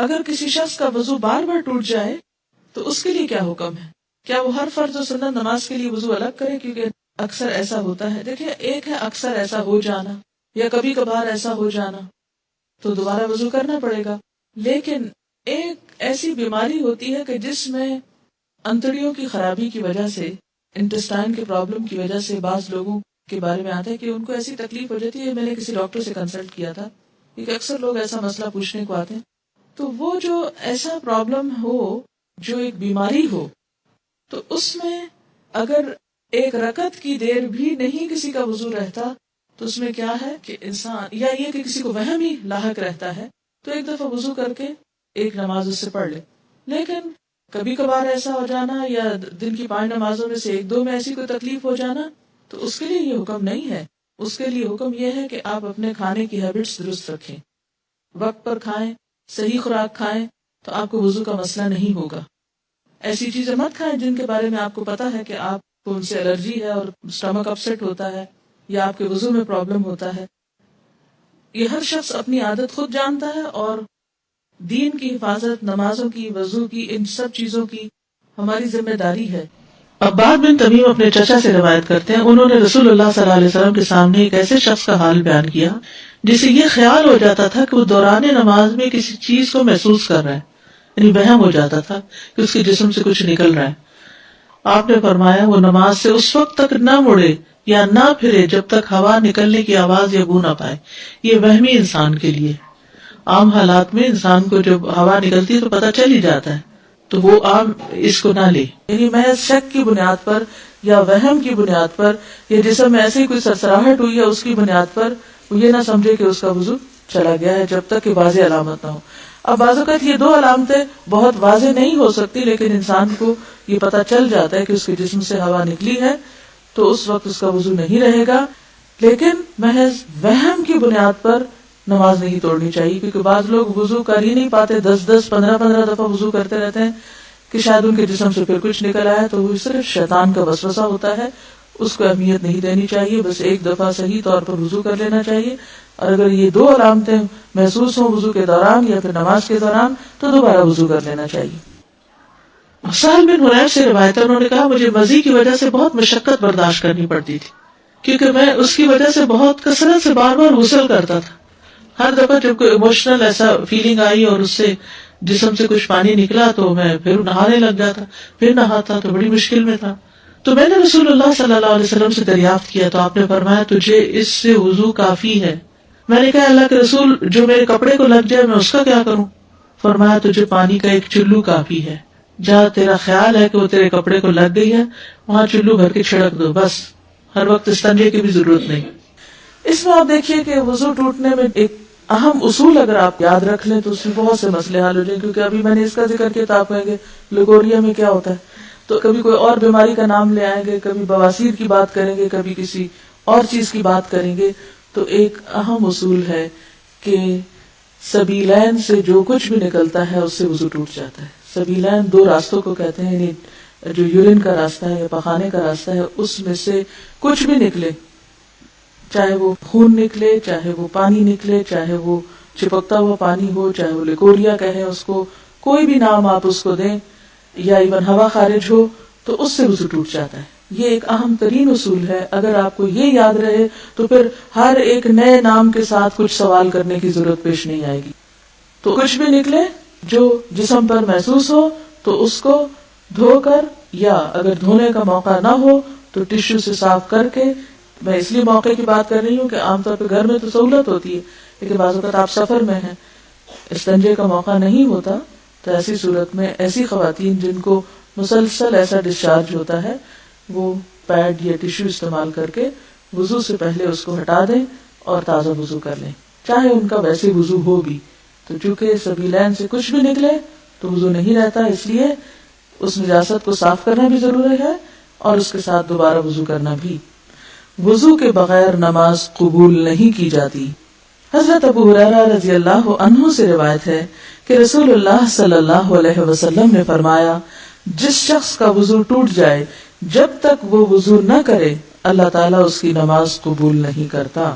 اگر کسی شخص کا وضو بار بار ٹوٹ جائے تو اس کے لیے کیا حکم ہے؟ کیا وہ ہر فرض و سنت نماز کے لیے وضو الگ کرے؟ کیونکہ اکثر ایسا ہوتا ہے. دیکھیں، ایک ہے اکثر ایسا ہو جانا یا کبھی کبھار ایسا ہو جانا، تو دوبارہ وضو کرنا پڑے گا. لیکن ایک ایسی بیماری ہوتی ہے کہ جس میں انتڑیوں کی خرابی کی وجہ سے، انٹسٹائن کے پرابلم کی وجہ سے بعض لوگوں کے بارے میں آتا ہے کہ ان کو ایسی تکلیف ہو جاتی ہے. میں نے کسی ڈاکٹر سے کنسلٹ کیا تھا کیونکہ اکثر لوگ ایسا مسئلہ پوچھنے کو آتے ہیں. تو وہ جو ایسا پرابلم ہو، جو ایک بیماری ہو، تو اس میں اگر ایک رکعت کی دیر بھی نہیں کسی کا وضو رہتا تو اس میں کیا ہے کہ انسان، یا یہ کہ کسی کو وہم ہی لاحق رہتا ہے، تو ایک دفعہ وضو کر کے ایک نماز اس سے پڑھ لے. لیکن کبھی کبھار ایسا ہو جانا یا دن کی 5 نمازوں میں سے 1-2 میں ایسی کوئی تکلیف ہو جانا، تو اس کے لیے یہ حکم نہیں ہے. اس کے لیے حکم یہ ہے کہ آپ اپنے کھانے کی ہیبٹس درست رکھیں، وقت پر کھائیں، صحیح خوراک کھائیں، تو آپ کو وضو کا مسئلہ نہیں ہوگا. ایسی چیزیں مت کھائیں جن کے بارے میں آپ کو پتا ہے کہ آپ کو ان سے الرجی ہے اور اسٹمک اپسیٹ ہوتا ہے یا آپ کے وضو میں پرابلم ہوتا ہے. یہ ہر شخص اپنی عادت خود جانتا ہے، اور دین کی حفاظت، نمازوں کی، وضو کی، ان سب چیزوں کی ہماری ذمہ داری ہے. عباد بن تمیم اپنے چچا سے روایت کرتے ہیں، انہوں نے رسول اللہ صلی اللہ علیہ وسلم کے سامنے ایک ایسے شخص کا حال بیان کیا جسے یہ خیال ہو جاتا تھا کہ وہ دوران نماز میں کسی چیز کو محسوس کر رہا ہے، یعنی وہم ہو جاتا تھا کہ اس کے جسم سے کچھ نکل رہا ہے. آپ نے فرمایا وہ نماز سے اس وقت تک نہ مڑے یا نہ پھرے جب تک ہوا نکلنے کی آواز یا بو نہ پائے. یہ وہمی انسان کے لیے. عام حالات میں انسان کو جب ہوا نکلتی ہے تو پتہ چل ہی جاتا ہے، تو وہ عام اس کو نہ لے. یعنی محض شک کی بنیاد پر یا وہم کی بنیاد پر یا جسم میں ایسے ہی کوئی سرسراہٹ ہوئی ہے اس کی بنیاد پر وہ یہ نہ سمجھے کہ اس کا وضو چلا گیا ہے، جب تک کہ واضح علامت نہ ہو. اب بعض اوقات یہ 2 علامتیں بہت واضح نہیں ہو سکتی، لیکن انسان کو یہ پتہ چل جاتا ہے کہ اس کے جسم سے ہوا نکلی ہے، تو اس وقت اس کا وضو نہیں رہے گا. لیکن محض وہم کی بنیاد پر نماز نہیں توڑنی چاہیے، کیونکہ بعض لوگ وضو کر ہی نہیں پاتے، 10-10 15-15 دفعہ وضو کرتے رہتے ہیں کہ شاید ان کے جسم سے پھر کچھ نکل آیا. تو وہ صرف شیطان کا وسوسہ ہوتا ہے، اس کو اہمیت نہیں دینی چاہیے. بس ایک دفعہ صحیح طور پر وضو کر لینا چاہیے، اور اگر یہ 2 علامتیں محسوس ہوں وضو کے دوران یا پھر نماز کے دوران تو دوبارہ وضو کر لینا چاہیے. سہل بن حنیف سے روایت ہے، انہوں نے کہا مجھے مزی کی وجہ سے بہت مشقت برداشت کرنی پڑتی تھی، کیونکہ میں اس کی وجہ سے بہت کثرت سے بار بار غسل کرتا تھا. ہر دفعہ جب کوئی ایموشنل ایسا فیلنگ آئی اور اس سے جسم سے کچھ پانی نکلا تو میں پھر نہانے لگ جاتا، پھر نہاتا تو بڑی مشکل میں تھا. تو میں نے رسول اللہ صلی اللہ علیہ وسلم سے دریافت کیا تو آپ نے فرمایا تجھے اس سے وضو کافی ہے. میں نے کہا اللہ کے رسول جو میرے کپڑے کو لگ جائے میں اس کا کیا کروں؟ فرمایا تجھے پانی کا ایک چلو کافی ہے، جہاں تیرا خیال ہے کہ وہ تیرے کپڑے کو لگ گئی ہے وہاں چلو بھر کے چھڑک دو، بس. ہر وقت استنجے کی بھی ضرورت نہیں. اس میں آپ دیکھیے کہ وضو ٹوٹنے میں ایک اہم اصول اگر آپ یاد رکھ لیں تو اس میں بہت سے مسئلے حل ہو جائیں. کیونکہ ابھی میں نے اس کا ذکر کیا تو آپ کہیں گے لگوریا میں کیا ہوتا ہے، تو کبھی کوئی اور بیماری کا نام لے آئیں گے، کبھی بواسیر کی بات کریں گے، کبھی کسی اور چیز کی بات کریں گے. تو ایک اہم اصول ہے کہ سبیلین سے جو کچھ بھی نکلتا ہے اس سے وضو ٹوٹ جاتا ہے. سبیلین 2 راستوں کو کہتے ہیں، یعنی جو یورین کا راستہ ہے یا پخانے کا راستہ ہے، اس میں سے کچھ بھی نکلے، چاہے وہ خون نکلے، چاہے وہ پانی نکلے، چاہے وہ چپکتا ہوا پانی ہو، چاہے وہ لیکوریا کہیں اس کو، کوئی بھی نام آپ اس کو دیں، یا ایون ہوا خارج ہو، تو اس سے وضو ٹوٹ جاتا ہے. یہ ایک اہم ترین اصول ہے. اگر آپ کو یہ یاد رہے تو پھر ہر ایک نئے نام کے ساتھ کچھ سوال کرنے کی ضرورت پیش نہیں آئے گی. تو کچھ بھی نکلے جو جسم پر محسوس ہو تو اس کو دھو کر، یا اگر دھونے کا موقع نہ ہو تو ٹشو سے صاف کر کے. میں اس لیے موقع کی بات کر رہی ہوں کہ عام طور پہ گھر میں تو سہولت ہوتی ہے، لیکن بعض اوقات آپ سفر میں ہیں، استنجے کا موقع نہیں ہوتا، تو ایسی صورت میں ایسی خواتین جن کو مسلسل ایسا ڈسچارج ہوتا ہے وہ پیڈ یا ٹشو استعمال کر کے وضو سے پہلے اس کو ہٹا دیں اور تازہ وضو کر لیں، چاہے ان کا ویسے وضو ہو بھی. تو چونکہ سبیلین سے کچھ بھی نکلے تو وضو نہیں رہتا، اس لیے اس نجاست کو صاف کرنا بھی ضروری ہے اور اس کے ساتھ دوبارہ وضو کرنا بھی. وضو کے بغیر نماز قبول نہیں کی جاتی. حضرت ابو ہریرہ رضی اللہ عنہ سے روایت ہے کہ رسول اللہ صلی اللہ علیہ وسلم نے فرمایا جس شخص کا وضو ٹوٹ جائے جب تک وہ وضو نہ کرے اللہ تعالیٰ اس کی نماز قبول نہیں کرتا.